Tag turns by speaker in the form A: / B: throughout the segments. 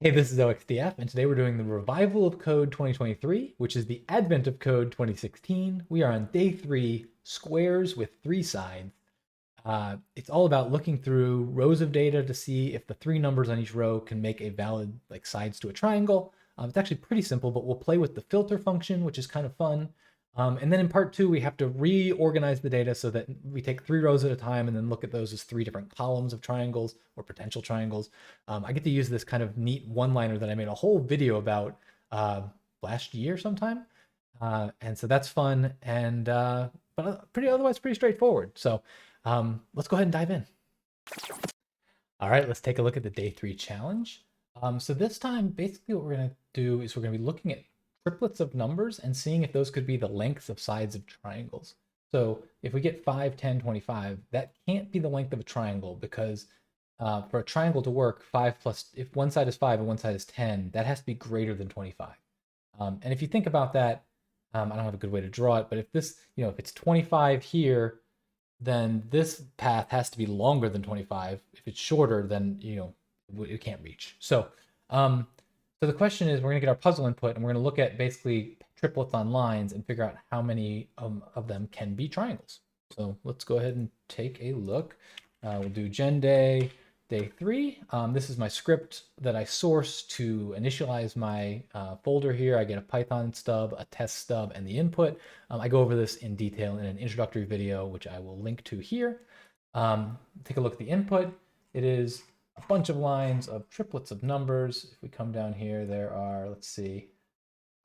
A: Hey, this is OXDF, and today we're doing the revival of code 2023, which is the advent of code 2016. We are on day 3, squares with 3 sides. It's all about looking through rows of data to see if the 3 numbers on each row can make a valid sides to a triangle. It's actually pretty simple, but we'll play with the filter function, which is kind of fun. And then in part 2, we have to reorganize the data so that we take 3 rows at a time and then look at those as 3 different columns of triangles or potential triangles. I get to use this kind of neat one-liner that I made a whole video about last year sometime. And so that's fun, and but otherwise pretty straightforward. So let's go ahead and dive in. All right, let's take a look at the day 3 challenge. So this time, basically what we're going to do is we're going to be looking at triplets of numbers and seeing if those could be the lengths of sides of triangles. So if we get 5, 10, 25, that can't be the length of a triangle because for a triangle to work, 5 plus, if one side is 5 and one side is 10, that has to be greater than 25. And if you think about that, I don't have a good way to draw it, but if this, if it's 25 here, then this path has to be longer than 25. If it's shorter, then, it can't reach. So the question is, we're going to get our puzzle input, and we're going to look at basically triplets on lines and figure out how many of them can be triangles. So let's go ahead and take a look. We'll do genday day 3. This is my script that I source to initialize my folder here. I get a Python stub, a test stub, and the input. I go over this in detail in an introductory video, which I will link to here. Take a look at the input. It is a bunch of lines of triplets of numbers. If we come down here, there are, let's see,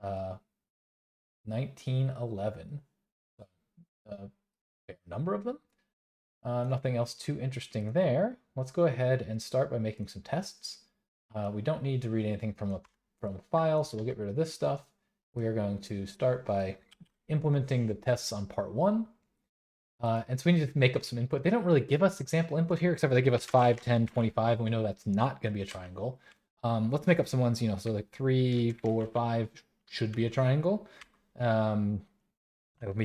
A: 1911. A fair number of them. Nothing else too interesting there. Let's go ahead and start by making some tests. We don't need to read anything from a file, so we'll get rid of this stuff. We are going to start by implementing the tests on part 1. And so we need to make up some input. They don't really give us example input here, except for they give us 5, 10, 25, and we know that's not going to be a triangle. Let's make up some ones, so like 3, 4, 5 should be a triangle. We can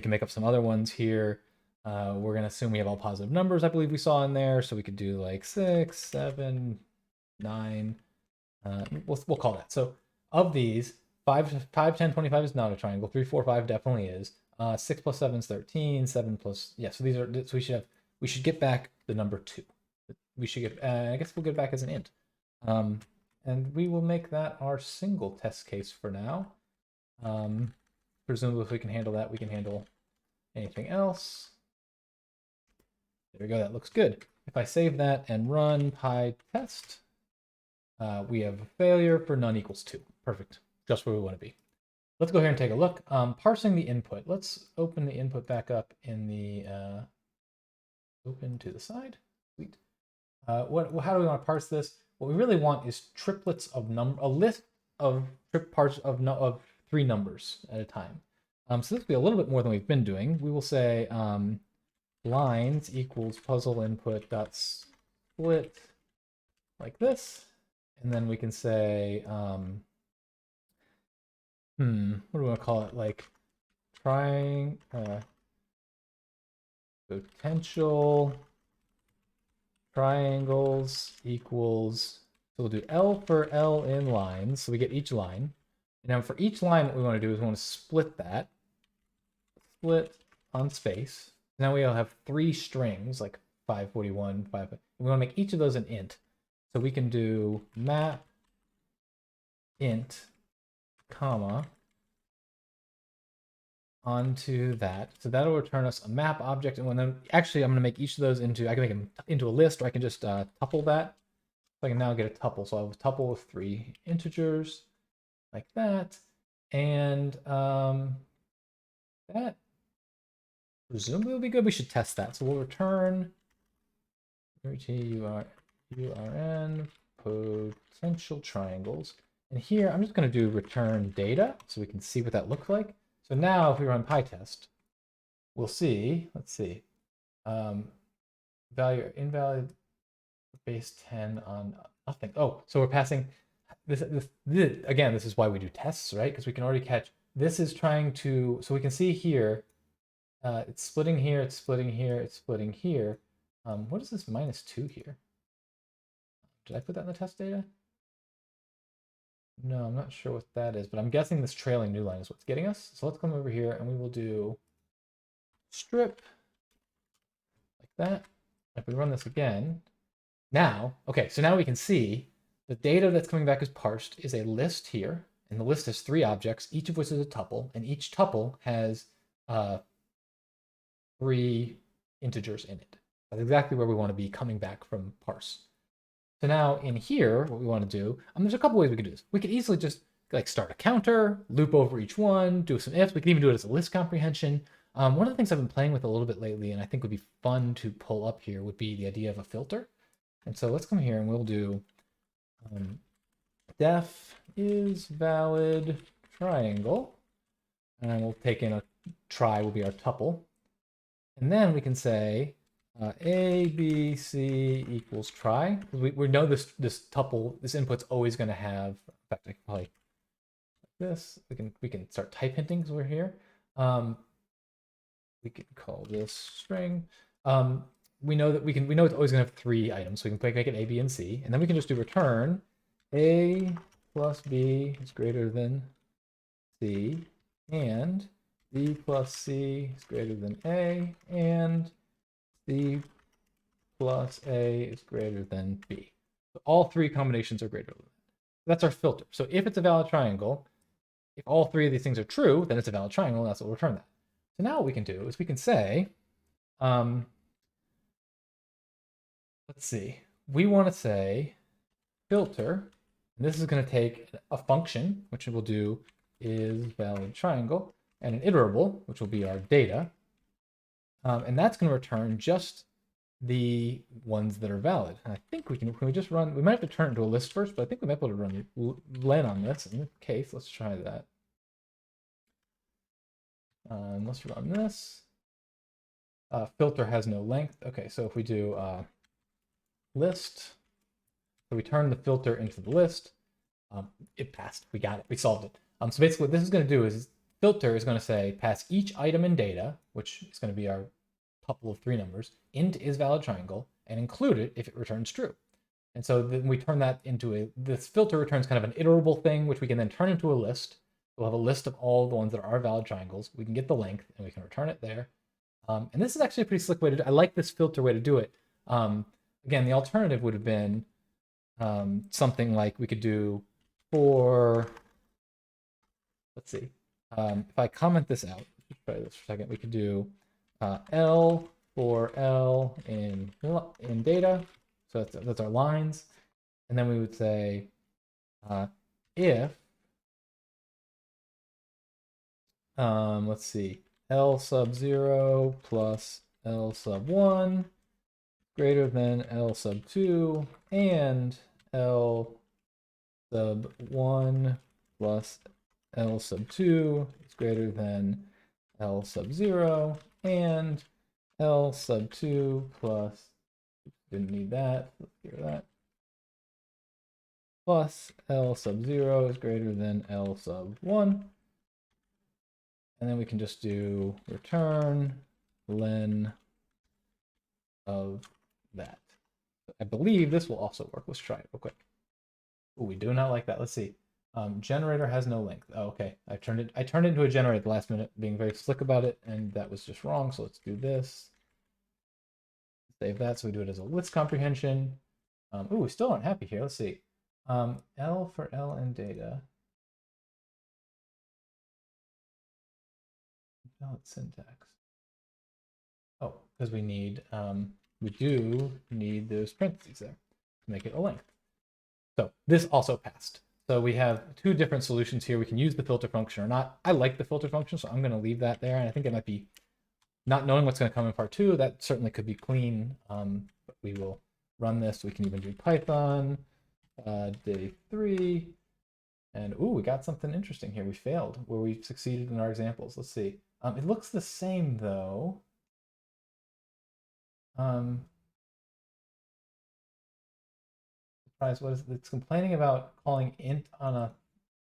A: make up some other ones here. We're going to assume we have all positive numbers, I believe we saw in there. So we could do like 6, 7, 9. We'll call that. So of these, 5, 10, 25 is not a triangle. 3, 4, 5 definitely is. 6 plus 7 is 13. 7 plus, yeah. So these are. So we should get back the number 2. We should get. I guess we'll get back as an int. And we will make that our single test case for now. Presumably, if we can handle that, we can handle anything else. There we go, that looks good. If I save that and run PyTest, we have a failure for none equals 2. Perfect, just where we want to be. Let's go here and take a look. Parsing the input. Let's open the input back up in the, open to the side. Sweet. How do we want to parse this? What we really want is triplets of a list of parts of 3 numbers at a time. So this will be a little bit more than we've been doing. We will say, lines equals puzzle input dot split like this, and then we can say what do we want to call it, like potential triangles equals, so we'll do L for L in lines, so we get each line, and now for each line what we want to do is we want to split on space. Now we all have 3 strings, like 541, 5. We want to make each of those an int. So we can do map int, comma, onto that. So that'll return us a map object. And then actually I'm going to make each of those into, I can make them into a list, or I can just tuple that. So I can now get a tuple. So I have a tuple with 3 integers like that. And that presumably will be good. We should test that. So we'll return urn potential triangles. And here I'm just going to do return data so we can see what that looks like. So now if we run PyTest, we'll see, let's see, value invalid base 10 on nothing. Oh, so we're passing this again, this is why we do tests, right? Because we can already catch, this is trying to, so we can see here, it's splitting here, it's splitting here, it's splitting here. What is this -2 here? Did I put that in the test data? No, I'm not sure what that is, but I'm guessing this trailing new line is what's getting us. So let's come over here and we will do strip like that. If we run this again, now, okay, so now we can see the data that's coming back as parsed is a list here, and the list has 3 objects, each of which is a tuple, and each tuple has 3 integers in it. That's exactly where we want to be coming back from parse. So now in here, what we want to do, there's a couple ways we could do this. We could easily just like start a counter, loop over each one, do some ifs. We can even do it as a list comprehension. One of the things I've been playing with a little bit lately, and I think would be fun to pull up here, would be the idea of a filter. And so let's come here and we'll do def is valid triangle. And we'll take in a try will be our tuple. And then we can say a, B, C equals try. We know this tuple, this input's always going to have, in fact, I can probably like this. We can start type hinting because we're here. We can call this string. We know that we know it's always going to have 3 items, so we can make it A, B, and C, and then we can just do return A plus B is greater than C, and B plus C is greater than A, and C plus A is greater than B. So all 3 combinations are greater than that. That's our filter. So if it's a valid triangle, if all 3 of these things are true, then it's a valid triangle, and that's what we'll return that. So now what we can do is we can say, let's see, we want to say filter, and this is going to take a function, which we'll do is valid triangle, and an iterable, which will be our data, and that's going to return just the ones that are valid. And I think can we just run, we might have to turn it into a list first, but I think we might be able to run len on this. In this case, let's try that. Let's run this. Filter has no length. Okay, so if we do list, so we turn the filter into the list, it passed. We got it. We solved it. So basically what this is going to do is filter is going to say pass each item in data, which is going to be our tuple of 3 numbers, into is valid triangle, and include it if it returns true. And so then we turn that into this filter returns kind of an iterable thing, which we can then turn into a list. We'll have a list of all the ones that are valid triangles. We can get the length and we can return it there. And this is actually a pretty slick way to do it. I like this filter way to do it. Again, the alternative would have been something like we could do for, let's see, if I comment this out, let's try this for a second, we could do L for L in data. So that's our lines. And then we would say if, let's see, L sub 0 plus L sub 1 greater than L sub 2 and L sub 1 plus L sub 2 is greater than L sub 0 and L sub 2 plus, didn't need that, let's get rid of that, plus L sub 0 is greater than L sub 1. And then we can just do return len of that. I believe this will also work. Let's try it real quick. Oh, we do not like that. Let's see. Generator has no length. Oh, okay. I turned it into a generator at the last minute, being very slick about it, and that was just wrong. So let's do this. Save that. So we do it as a list comprehension. Oh, we still aren't happy here. Let's see. L for L in data. Valid syntax. Oh, because we do need those parentheses there to make it a length. So this also passed. So we have 2 different solutions here. We can use the filter function or not. I like the filter function, so I'm going to leave that there. And I think it might be, not knowing what's going to come in part 2, that certainly could be clean. But we will run this. We can even do Python, day 3. And ooh, we got something interesting here. We failed where we succeeded in our examples. Let's see. It looks the same though. Surprise, what is it? It's complaining about calling int on a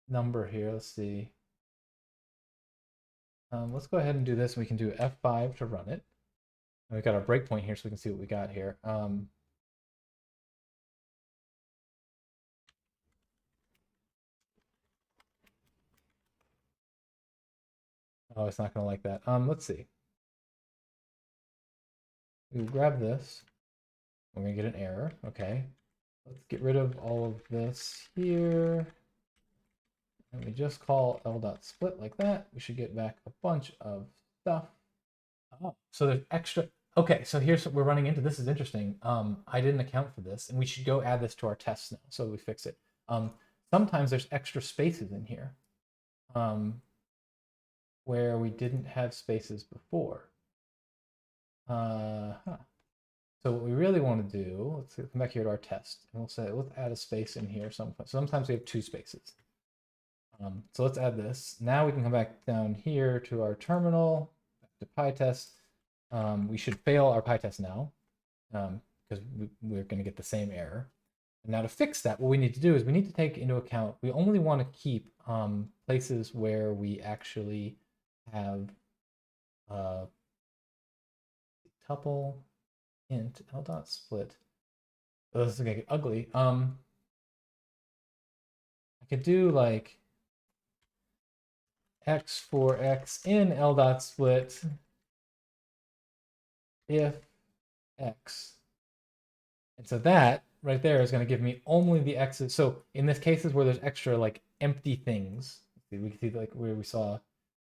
A: number here. Let's see. Let's go ahead and do this. We can do F5 to run it. And we got our breakpoint here so we can see what we got here. Oh, it's not gonna like that. Let's see. We grab this. We're gonna get an error. Okay. Let's get rid of all of this here. And we just call l.split like that. We should get back a bunch of stuff. Oh, so there's extra. Okay, so here's what we're running into. This is interesting. I didn't account for this, and we should go add this to our tests now. So we fix it. Sometimes there's extra spaces in here, where we didn't have spaces before. So what we really want to do, let's come back here to our test, and we'll say let's add a space in here. Sometimes we have two spaces. So let's add this. Now we can come back down here to our terminal, back to PyTest. We should fail our PyTest now, because we're going to get the same error. And now to fix that, what we need to do is we need to take into account, we only want to keep places where we actually have tuple int l.split. Oh, this is going to get ugly. I could do like x for x in l.split if x. And so that right there is going to give me only the x's. So in this cases where there's extra like empty things, we can see like where we saw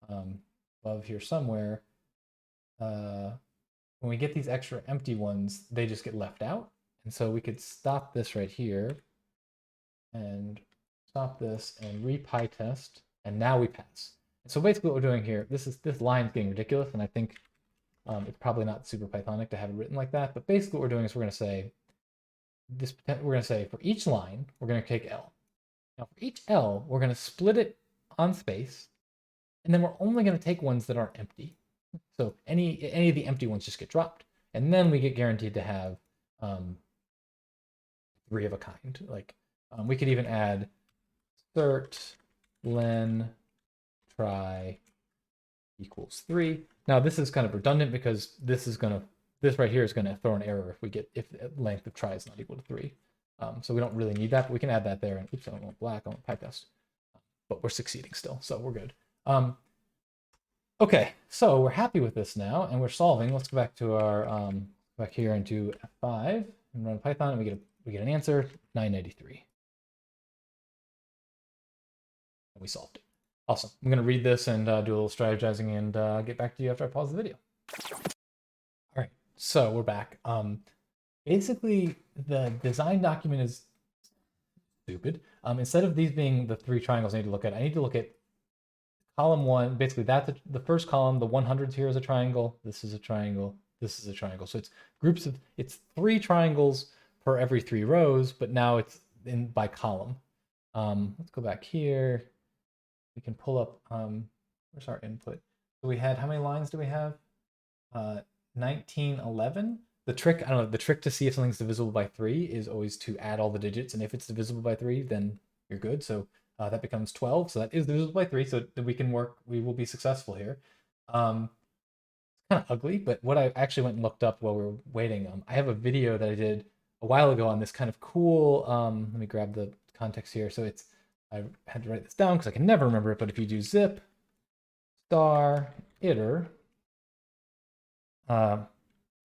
A: above here somewhere, when we get these extra empty ones, they just get left out. And so we could stop this right here and stop this and re-PyTest, and now we pass. And so basically what we're doing here, this line's getting ridiculous, and I think it's probably not super Pythonic to have it written like that, but basically what we're doing is we're going to say for each line, we're going to take L. Now for each L, we're going to split it on space, and then we're only going to take ones that aren't empty. So any of the empty ones just get dropped, and then we get guaranteed to have 3 of a kind. Like we could even add cert len try equals 3. Now this is kind of redundant because this right here is gonna throw an error if length of try is not equal to 3. So we don't really need that, but we can add that there. And oops, I don't want black, I want PyTest. But we're succeeding still, so we're good. Okay, so we're happy with this now, and we're solving. Let's go back to our back here into F5 and run Python, and we get an answer 993. And we solved it. Awesome. I'm going to read this and do a little strategizing and get back to you after I pause the video. All right, so we're back. Basically, the design document is stupid. Instead of these being the 3 triangles I need to look at, I need to look at column 1. Basically, that's the first column. The 100s here is a triangle. This is a triangle. This is a triangle. So it's 3 triangles per every 3 rows, but now it's by column. Let's go back here. We can pull up, where's our input? So we had, how many lines do we have? 1911. The trick to see if something's divisible by 3 is always to add all the digits. And if it's divisible by 3, then you're good. So that becomes 12. So that is divisible by 3. So we will be successful here. It's kind of ugly, but what I actually went and looked up while we were waiting, I have a video that I did a while ago on this kind of cool, let me grab the context here. So I had to write this down because I can never remember it, but if you do zip star iter, I'll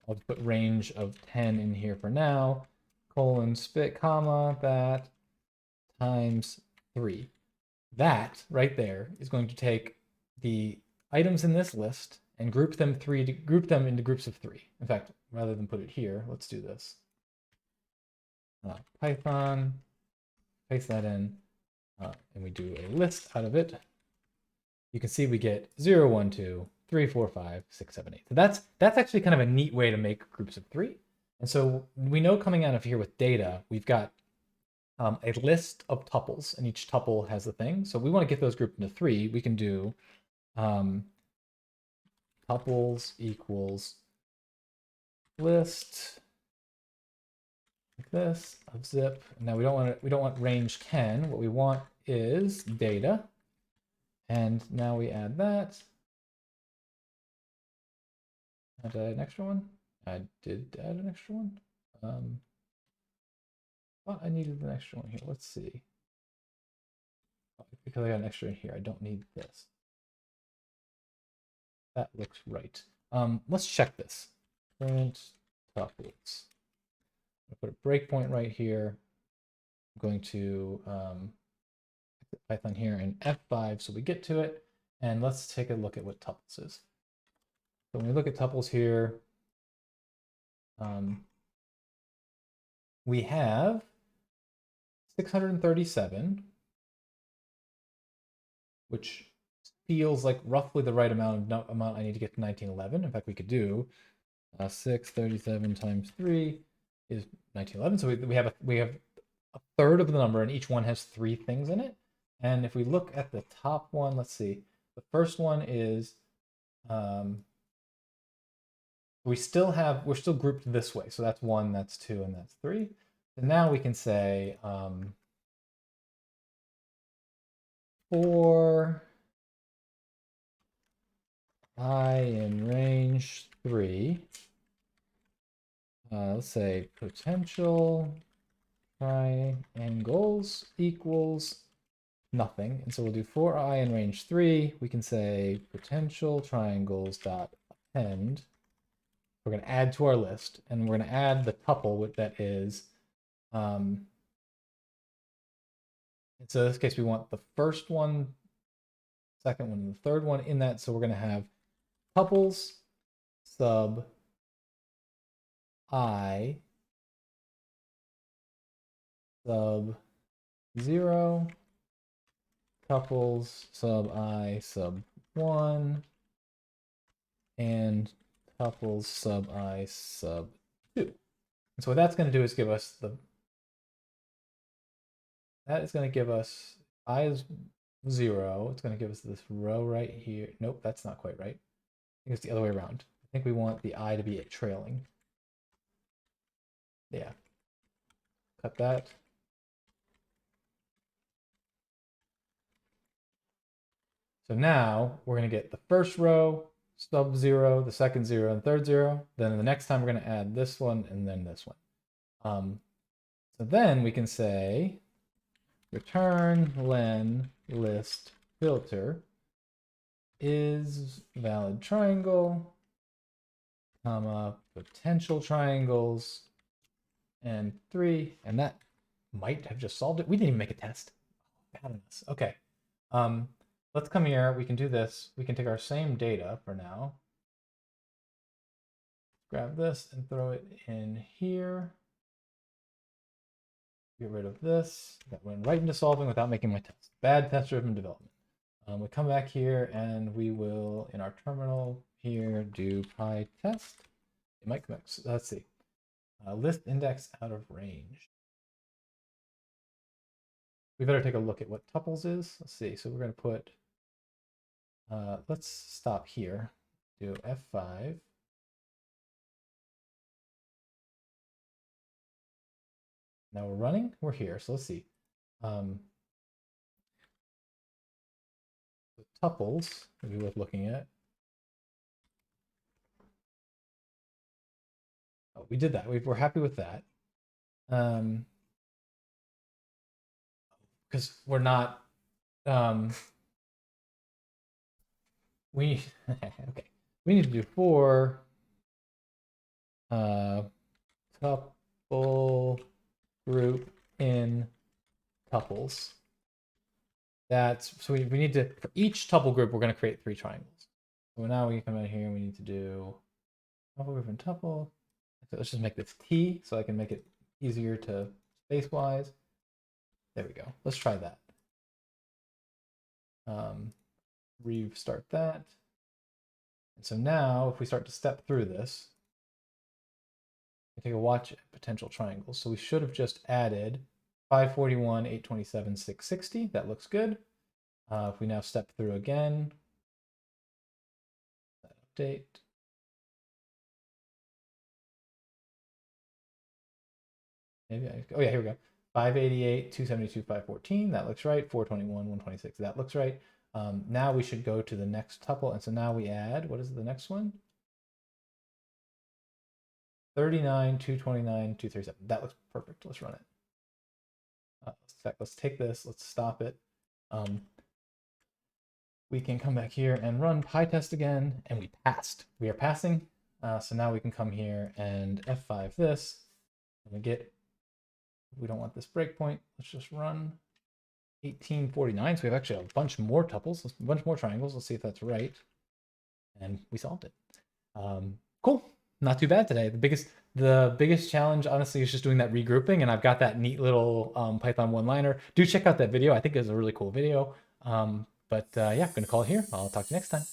A: just put range of 10 in here for now, colon spit comma that times 3. That right there is going to take the items in this list and group them into groups of 3. In fact, rather than put it here, let's do this. Python, paste that in. And we do a list out of it. You can see we get 0, 1, 2, 3, 4, 5, 6, 7, 8. So that's actually kind of a neat way to make groups of 3. And so we know coming out of here with data, we've got a list of tuples, and each tuple has a thing. So we want to get those grouped into 3. We can do tuples equals list like this of zip. Now we don't want range 10. What we want is data. And now we add that. Did I add an extra one? I did add an extra one. Thought I needed an extra one here. Let's see. Because I got an extra in here, I don't need this. That looks right. Let's check this. Print tuples. I'll put a breakpoint right here. I'm going to Python here in F5 so we get to it. And let's take a look at what tuples is. So when we look at tuples here, we have 637, which feels like roughly the right amount I need to get to 1911. In fact, we could do 637 times 3 is 1911. So we have a third of the number, and each one has 3 things in it. And if we look at the top one, let's see. The first one is we're still grouped this way. So that's 1, that's 2, and that's 3. And now we can say for I in range 3, let's say potential triangles equals nothing. And so we'll do for I in range 3. We can say potential triangles dot append. We're going to add to our list, and we're going to add the tuple with that is. And so in this case, we want the first one, second one, and the third one in that. So we're going to have tuples sub I sub 0, tuples sub I sub 1, and tuples sub I sub 2. And so what that's going to do is give us that is going to give us I is 0. It's going to give us this row right here. Nope, that's not quite right. I think it's the other way around. I think we want the I to be trailing. Yeah. Cut that. So now we're going to get the first row, sub 0, the second 0, and third 0. Then the next time we're going to add this one and then this one. So then we can say return len list filter is valid triangle, comma, potential triangles, and 3. And that might have just solved it. We didn't even make a test. Bad on us. Okay. Let's come here. We can do this. We can take our same data for now. Grab this and throw it in here. Get rid of this. That went right into solving without making my test. Bad test-driven development. We come back here and we will, in our terminal here, do pytest. It might come back. So let's see. List index out of range. We better take a look at what tuples is. Let's see. So we're going to put, let's stop here. Do F5. Now we're running. We're here. So let's see. The tuples would be worth looking at. Oh, we did that. We're happy with that. Because we're not. We okay. We need to do for tuple group in tuples. That's so we need to, for each tuple group, we're going to create 3 triangles. So now we come out here and we need to do tuple group and tuple. So let's just make this T so I can make it easier to space-wise. There we go. Let's try that. Restart that. And so now if we start to step through this, we take a watch at potential triangles. So we should have just added 541, 827, 660. That looks good. If we now step through again, update. Maybe oh yeah, here we go. 588, 272, 514. That looks right. 421, 126. That looks right. Now we should go to the next tuple. And so now we add, what is the next one? 39, 229, 237. That looks perfect. Let's run it. Let's take this. Let's stop it. we can come back here and run PyTest again, and we passed. We are passing. So now we can come here and F5 this, and we don't want this breakpoint. Let's just run 1849. So we have actually a bunch more tuples, a bunch more triangles. Let's see if that's right. And we solved it. Cool. Not too bad today. The biggest challenge, honestly, is just doing that regrouping, and I've got that neat little Python one-liner. Do check out that video. I think it's a really cool video. Yeah, I'm going to call it here. I'll talk to you next time.